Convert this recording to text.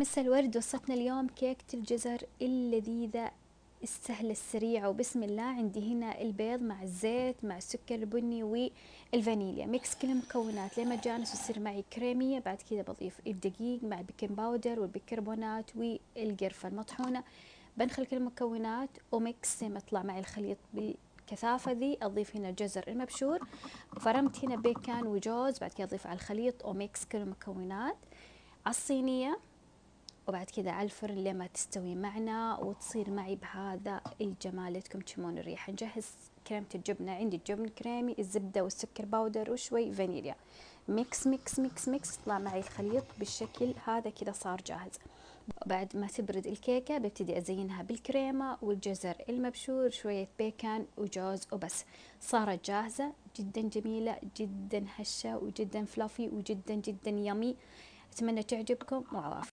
مسا الورد، وصفتنا اليوم كيكة الجزر اللذيذة السهلة السريعة. وبسم الله، عندي هنا البيض مع الزيت مع السكر البني والفانيليا. ميكس كل المكونات لما تجانس وتصير معي كريمية. بعد كذا بضيف الدقيق مع البيكنج باودر والبيكربونات والقرفة المطحونة. بنخل كل المكونات وميكس لما يطلع معي الخليط بالكثافة ذي. أضيف هنا الجزر المبشور، فرمت هنا بيكان وجوز. بعد كذا أضيف على الخليط وميكس كل المكونات على الصينية، وبعد كذا على الفرن لما تستوي معنا وتصير معي بهذا الجمال اللي تكون تشمون الريحة. نجهز كريمة الجبنة، عندي الجبن كريمي، الزبدة والسكر باودر وشوي فانيليا. ميكس ميكس ميكس ميكس، طلع معي الخليط بالشكل هذا كذا صار جاهز. بعد ما تبرد الكيكة ببتدي أزينها بالكريمة والجزر المبشور، شوية بيكان وجوز وبس. صارت جاهزة، جدا جميلة، جدا هشة وجدا فلافي وجدا جدا يمي. أتمنى تعجبكم وعوافي.